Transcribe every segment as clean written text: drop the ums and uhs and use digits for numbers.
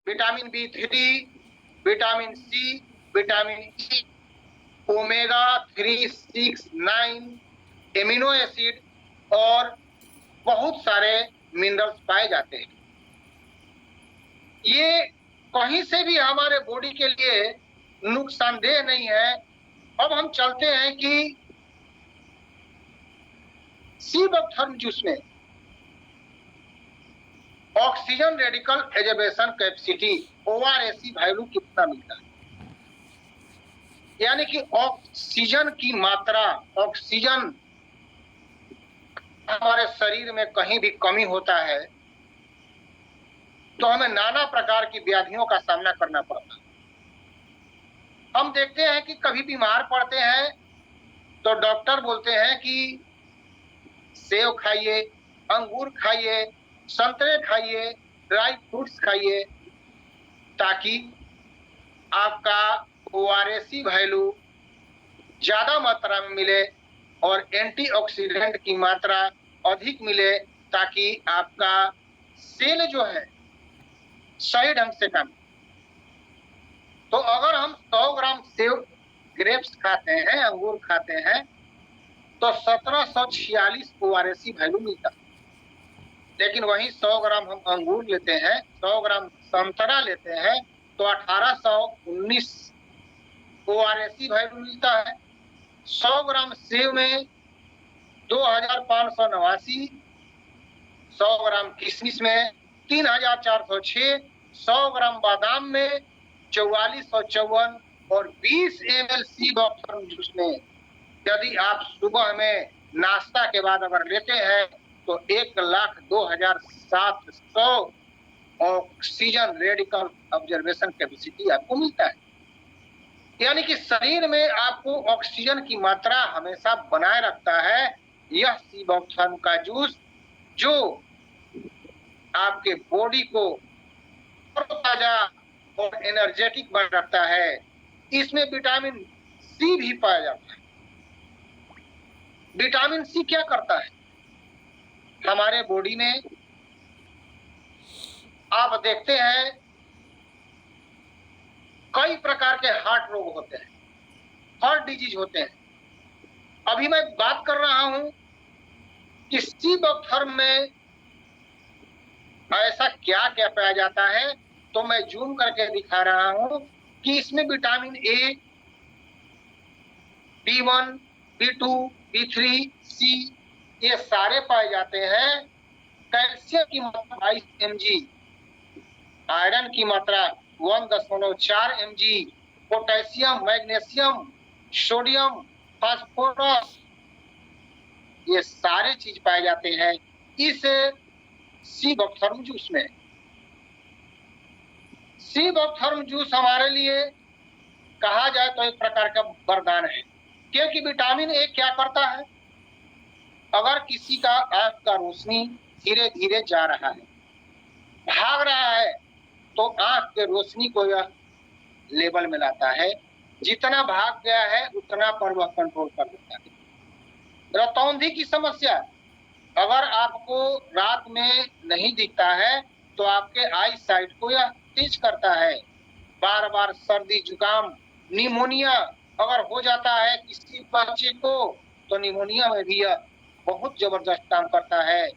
Vitamin B3, vitamin C, vitamin E, omega 3, 6, 9, amino acid और बहुत सारे मिनरल्स पाए जाते हैं। ये कहीं से भी हमारे बॉडी के लिए नुकसानदेह नहीं है। अब हम चलते हैं कि सीबोथर्म जूस में ऑक्सीजन रेडिकल एजेबेशन कैपेसिटी ORAC वैल्यू कितना मिलता है, यानी कि ऑक्सीजन की मात्रा, ऑक्सीजन हमारे शरीर में कहीं भी कमी होता है तो हमें नाना प्रकार की व्याधियों का सामना करना पड़ता है। हम देखते हैं कि कभी बीमार पड़ते हैं तो डॉक्टर बोलते हैं कि सेब खाइए, अंगूर खाइए, संतरे खाइए, ड्राई फ्रूट्स खाइए, ताकि आपका ORAC वैल्यू ज्यादा मात्रा में मिले और एंटीऑक्सीडेंट की मात्रा अधिक मिले, ताकि आपका सेल जो है सही ढंग से काम। तो अगर हम 100 ग्राम सेब ग्रेप्स खाते हैं, अंगूर खाते हैं, तो 1746 ORAC वैल्यू मिलता है। लेकिन वही 100 ग्राम हम अंगूर लेते हैं, 100 ग्राम संतरा लेते हैं, तो 1819 ORAC वैल्यू मिलता है। 100 ग्राम सेब में 2589, 100 ग्राम किशमिश में 3406, 100 ग्राम बादाम में 4454 और 20 ml सीबोथर्म जूस में यदि आप सुबह में नाश्ता के बाद अगर लेते हैं तो 1,02,700 ऑक्सीजन रेडिकल ऑब्जर्वेशन कैपेसिटी आपको मिलता है। यानी कि शरीर में आपको ऑक्सीजन की मात्रा हमेशा बनाए रखता है यह सीबोथर्म का जूस, जो आपके बॉडी को ताजा और एनर्जेटिक बना रखता है। इसमें विटामिन सी भी पाया जाता है। विटामिन सी क्या करता है हमारे बॉडी में? आप देखते हैं कई प्रकार के हार्ट रोग होते हैं, हार्ट डिजीज होते हैं। अभी मैं बात कर रहा हूं कि सीबोथर्म में ऐसा क्या क्या पाया जाता है, तो मैं जूम करके दिखा रहा हूं कि इसमें vitamin A, B1, B2, B3, C ये सारे पाए जाते हैं। कैल्शियम की मात्रा 22 mg, आयरन की मात्रा 1.4 mg, potassium, magnesium, sodium, phosphorus ये सारे चीज पाए जाते हैं इस सीबोथर्म जूस में। सीबोथर्म जूस हमारे लिए कहा जाए तो एक प्रकार का वरदान है, क्योंकि विटामिन ए क्या करता है, अगर किसी का आंख का रोशनी धीरे धीरे जा रहा है, भाग रहा है, तो आंख के रोशनी को यह लेवल में लाता है। जितना भाग गया है उतना पर वह कंट्रोल कर देता है। रतौंधी की समस्या, अगर आपको रात में नहीं दिखता है तो आपके आई साइट को यह तेज करता है। बार बार सर्दी जुकाम निमोनिया अगर हो जाता है किसी बच्चे को, तो निमोनिया में भी यह बहुत जबरदस्त काम करता है।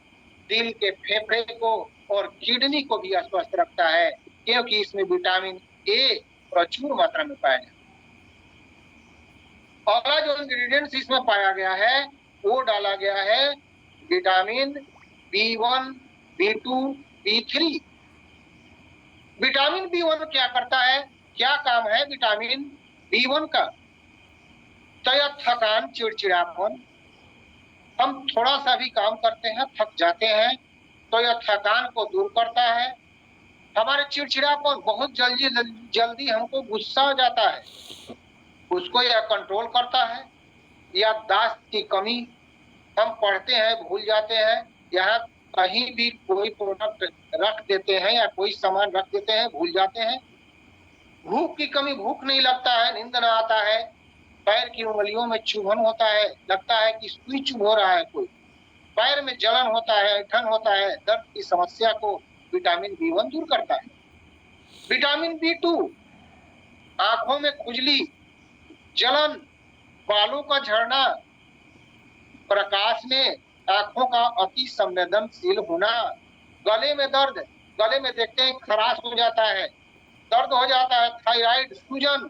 दिल के फेफड़े को और किडनी को भी स्वस्थ रखता है, क्योंकि इसमें विटामिन ए प्रचुर मात्रा में पाया जाता है। अगला जो इंग्रेडिएंट्स इसमें पाया गया है वो डाला गया है vitamin B1, B2, B3। Vitamin B1 क्या करता है, क्या काम है विटामिन B1 का? तो यह थकान, चिड़चिड़ापन, हम थोड़ा सा भी काम करते हैं थक जाते हैं तो यह थकान को दूर करता है। हमारे चिड़चिड़ापन, बहुत जल्दी हमको गुस्सा हो जाता है, उसको यह कंट्रोल करता है। याददाश्त की कमी, हम पढ़ते हैं भूल जाते हैं, यहाँ कहीं भी कोई प्रोडक्ट रख देते हैं या कोई सामान रख देते हैं भूल जाते हैं। भूख की कमी, भूख नहीं लगता है, नींद न आता है, पैर की उंगलियों में चुभन होता है, लगता है कि सुई चुभ हो रहा है, कोई पैर में जलन होता है, ऐंठन होता है, दर्द की समस्या को विटामिन B1 दूर करता है। विटामिन B2 आंखों में खुजली, जलन, बालों का झड़ना, प्रकाश में आंखों का अति संवेदनशील होना, गले में दर्द, गले में देखते हैं खराश हो जाता है, दर्द हो जाता है, थायराइड, सूजन,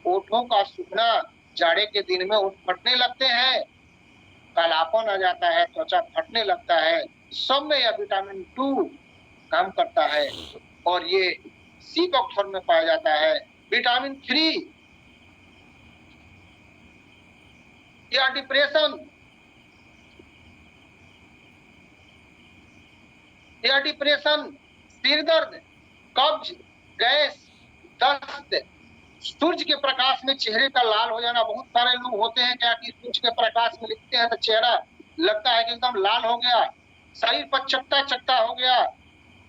ओठों का सूखना, जाड़े के दिन में ओठ फटने लगते हैं, कालापन आ जाता है, त्वचा फटने लगता है, सब में यह विटामिन 2 काम करता है और ये सी बॉक्थर में पाया जाता है। विटामिन 3 या डिप्रेशन सिर दर्द, कब्ज, गैस, दस्त, सूर्य के प्रकाश में चेहरे का लाल हो जाना। बहुत सारे लोग होते हैं क्या कि सूर्य के प्रकाश में लिखते हैं तो चेहरा लगता है कि एकदम लाल हो गया, शरीर पर चकता चकता हो गया।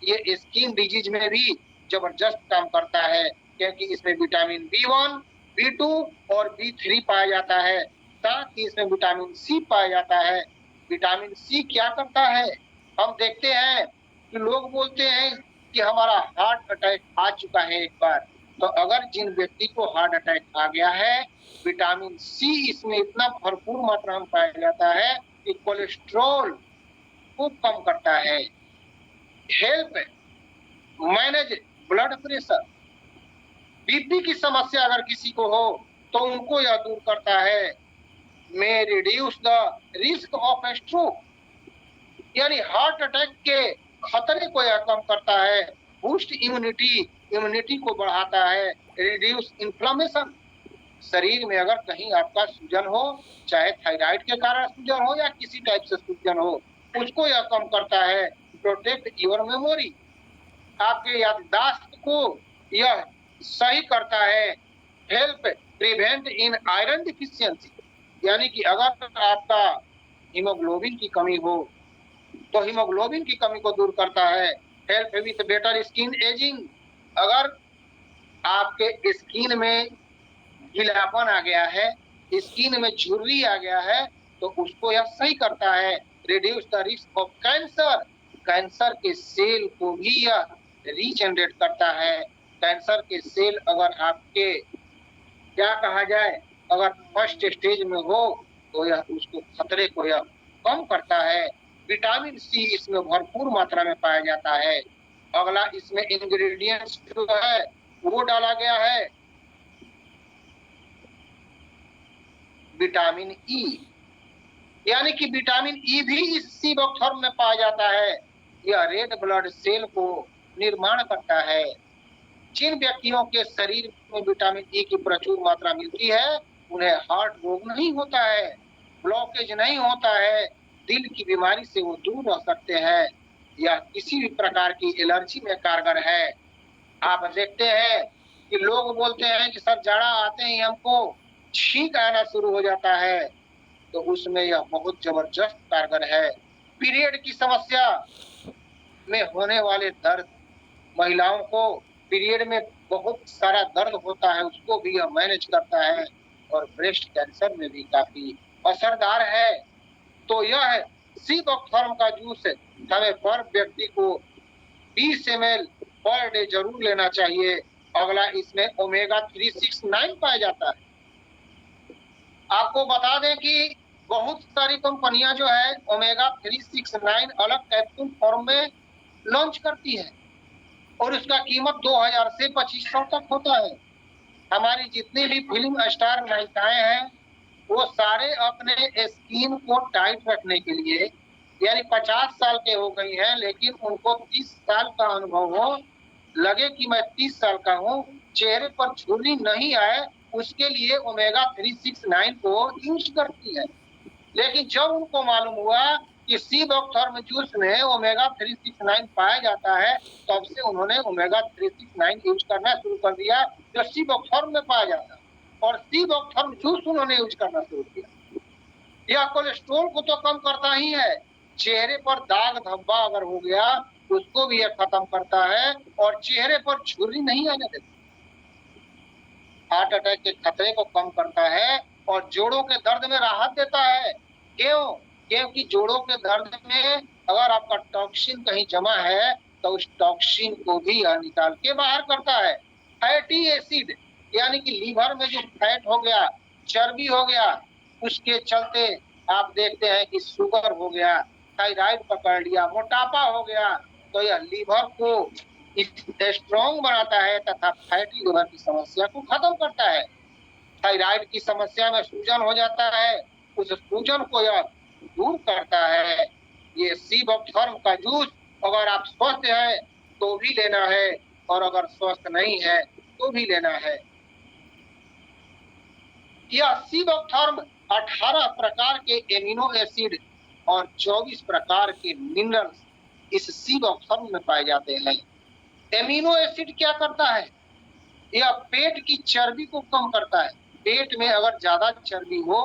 ये स्किन डिजीज में भी जबरदस्त काम करता है क्योंकि इसमें विटामिन B1, B2 और B3 पाया जाता है, साथ ही इसमें विटामिन C पाया जाता है। विटामिन C क्या करता है? हम देखते हैं कि लोग बोलते हैं कि हमारा हार्ट अटैक आ चुका है एक बार, तो अगर जिन व्यक्ति को हार्ट अटैक आ गया है, विटामिन C इसमें इतना भरपूर मात्रा में पाया जाता है कि कोलेस्ट्रॉल को कम करता है, help manage blood pressure, BP की समस्या अगर किसी को हो तो उनको यह दूर करता है, में reduce the risk of stroke, यानी हार्ट अटैक के खतरे को यह कम करता है, बूस्ट इम्यूनिटी को बढ़ाता है, रिड्यूस इन्फ्लेमेशन, शरीर में अगर कहीं आपका सूजन हो, चाहे थायराइड के कारण सूजन हो या किसी टाइप से सूजन हो, उसको यह कम करता है, प्रोटेक्ट योर मेमोरी, आपके याददाश्त को यह सही करता है, हेल्प प्रिवेंट इन आयरन डिफिशियंसी, यानी कि अगर आपका हीमोग्लोबिन की कमी हो तो हीमोग्लोबिन की कमी को दूर करता है, help with better skin ageing, अगर आपके स्किन में गीलापन आ गया है, स्किन में झुर्री आ गया है तो उसको यह सही करता है, reduce the risk of cancer, cancer के सेल को भी यह रीजनरेट करता है, कैंसर के सेल अगर आपके क्या कहा जाए अगर फर्स्ट स्टेज में हो तो यह उसको खतरे को यह कम करता है। विटामिन C इसमें भरपूर मात्रा में पाया जाता है। अगला इसमें इंग्रेडिएंट्स जो है वो डाला गया है विटामिन E, यानी कि विटामिन E भी इस सी बॉक्थर्म में पाया जाता है। यह रेड ब्लड सेल को निर्माण करता है। जिन व्यक्तियों के शरीर में विटामिन E की प्रचुर मात्रा मिलती है उन्हें हार्ट रोग नहीं होता है, ब्लॉकेज नहीं होता है, दिल की बीमारी से वो दूर रह सकते हैं या किसी भी प्रकार की एलर्जी में कारगर है। आप देखते हैं कि लोग बोलते हैं कि सर जाड़ा आते ही हमको छींक आना शुरू हो जाता है, तो उसमें यह बहुत जबरदस्त कारगर है। पीरियड की समस्या में होने वाले दर्द, महिलाओं को पीरियड में बहुत सारा दर्द होता है उसको भी यह मैनेज करता है और ब्रेस्ट कैंसर में भी काफी असरदार है। तो यह सी बॉक्थर्म का जूस हमें पर व्यक्ति को 20 ml पर डे जरूर लेना चाहिए। अगला इसमें ओमेगा 369 पाया जाता है। आपको बता दें कि बहुत सारी कंपनियां जो है ओमेगा 369 अलग कैप्सूल फॉर्म में लॉन्च करती है और उसका कीमत 2000 से 2500 तक होता है। हमारी जितनी भी फिल्म स्टार नायिकाएं हैं वो सारे अपने स्किन को टाइट रखने के लिए, यानी 50 साल के हो गई हैं लेकिन उनको 30 साल का अनुभव हो, लगे कि मैं 30 साल का हूँ, चेहरे पर झुर्री नहीं आए, उसके लिए ओमेगा 369 को यूज करती है। लेकिन जब उनको मालूम हुआ कि सी बॉक्थर्म जूस में ओमेगा 369 पाया जाता है तब से उन्होंने ओमेगा 369 यूज करना शुरू कर दिया जो सी बॉक्थर्म में पाया जाता है और सी बॉक्थर्म जूस उन्होंने यूज करना शुरू किया। यह कोलेस्ट्रॉल को तो कम करता ही है, चेहरे पर दाग धब्बा अगर हो गया उसको भी यह खत्म करता है और चेहरे पर झुर्री नहीं आने देता, हार्ट अटैक के खतरे को कम करता है और जोड़ों के दर्द में राहत देता है। क्योंकि जोड़ों के दर्द में अगर आपका टॉक्सिन कहीं जमा है तो तो उस टॉक्सिन को भी यह निकाल के बाहर करता है। फैटी एसिड यानी कि लीवर में जो फैट हो गया, चर्बी हो गया, उसके चलते आप देखते हैं कि शुगर हो गया, थायराइड पकड़ लिया, मोटापा हो गया, तो यह लीवर को स्ट्रॉन्ग बनाता है तथा फैटी लीवर की समस्या को खत्म करता है। थायराइड की समस्या में सूजन हो जाता है, उस सूजन को यह दूर करता है। ये सीबोफ्थर्म का जूस अगर आप स्वस्थ हैं तो भी लेना है और अगर स्वस्थ नहीं है तो भी लेना है। यह सीबोफ्थर्म 18 प्रकार के एमिनो एसिड और 24 प्रकार के मिनरल्स इस सीबोफ्थर्म में पाए जाते हैं। एमिनो एसिड क्या करता है? यह पेट की चर्बी को कम करता है। पेट में अगर ज्यादा चर्बी हो,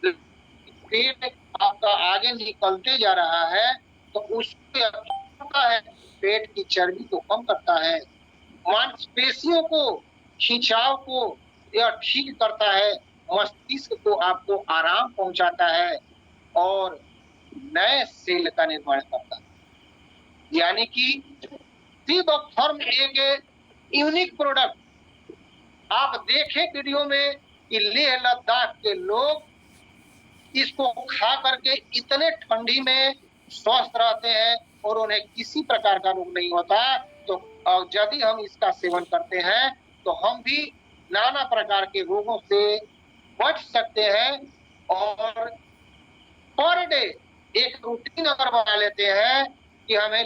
पेट आपका आगे निकलते जा रहा है तो उसको करता है, पेट की चर्बी को कम करता है। मांसपेशियों को खिंचाव को यह ठीक करता है, मस्तिष्क को आपको आराम पहुंचाता है और नए सेल का निर्माण करता है। यानी कि सीबोफ्थर्म एक यूनिक प्रोडक्ट आप देखें वीडियो में कि लेह लद्दाख के लोग इसको खा करके इतने ठंडी में स्वस्थ रहते हैं और उन्हें किसी प्रकार का रोग नहीं होता। तो यदि हम इसका सेवन करते हैं तो हम भी नाना प्रकार के रोगों से बच सकते हैं और पर डे एक रूटीन अगर बना लेते हैं कि हमें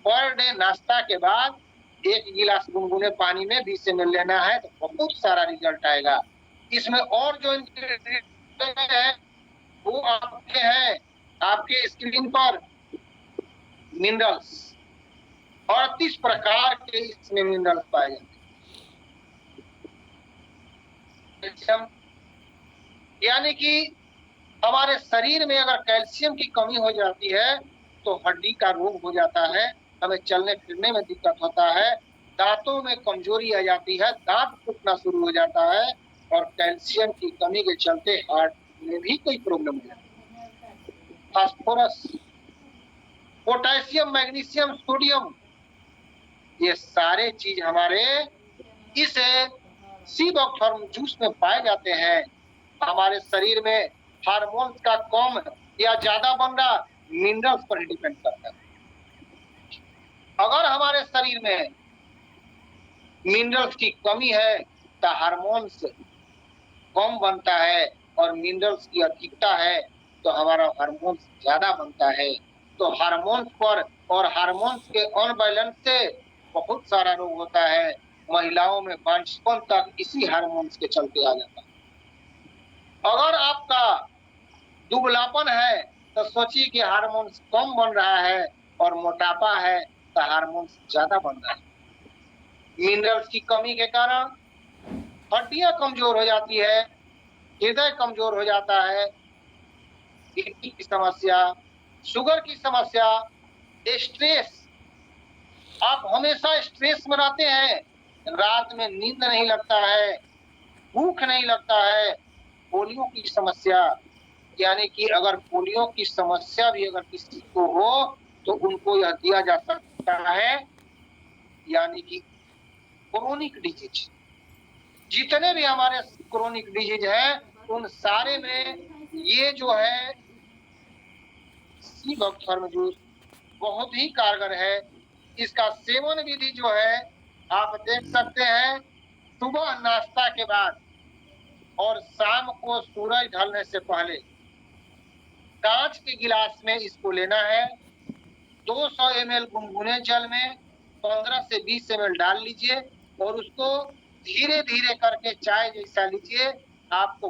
पर डे नाश्ता के बाद 1 गिलास गुनगुने पानी में 20 ml लेना है तो बहुत सारा रिजल्ट आएगा। इसमें और जो इंग्रेडिएंट है वो आपके हैं, आपके स्क्रीन पर मिनरल्स 38 प्रकार के इसमें मिनरल्स पाए जाते हैं। यानी कि हमारे शरीर में अगर कैल्शियम की कमी हो जाती है तो हड्डी का रोग हो जाता है, हमें चलने फिरने में दिक्कत होता है, दांतों में कमजोरी आ जाती है, दांत टूटना शुरू हो जाता है और कैल्शियम की कमी के चलते हार्ट में भी कोई प्रॉब्लम हो जाती है। फास्फोरस, पोटेशियम, मैग्नीशियम, सोडियम, ये सारे चीज हमारे इस सीबोफ्थर्म जूस में पाए जाते हैं। हमारे शरीर में हार्मोन्स का कम या ज्यादा बनना मिनरल्स पर डिपेंड करता है। अगर हमारे शरीर में मिनरल्स की कमी है तो हार्मोन्स कम बनता है और मिनरल्स की अधिकता है तो हमारा हार्मोन्स ज्यादा बनता है। तो हार्मोन्स पर और हार्मोन्स के अनबैलेंस से बहुत सारा रोग होता है। महिलाओं में बांझपन तक इसी हार्मोन्स के चलते आ जाता है। अगर आपका दुबलापन है तो सोचिए कि हार्मोन्स कम बन रहा है और मोटापा है तो हार्मोन्स ज्यादा बन रहा है। मिनरल्स की कमी के कारण हड्डियां कमजोर हो जाती है, हृदय कमजोर हो जाता है, बीपी की समस्या, शुगर की समस्या, स्ट्रेस, आप हमेशा स्ट्रेस में रहते हैं, रात में नींद नहीं लगता है, भूख नहीं लगता है, पोलियो की समस्या, यानी कि अगर पोलियो की समस्या भी अगर किसी को हो तो उनको यह दिया जा सकता है, यानी कि क्रोनिक डिजीज। जितने भी हमारे क्रोनिक डिजीज हैं उन सारे में ये जो है सीबोफ्थर्म जूस बहुत ही कारगर है। इसका सेवन विधि जो है आप देख सकते हैं, सुबह नाश्ता के बाद और शाम को सूरज ढलने से पहले कांच के गिलास में इसको लेना है। 200 ml गुनगुने जल में 15 से 20 ml डाल लीजिए और उसको धीरे धीरे करके चाय जैसा लीजिए, आपको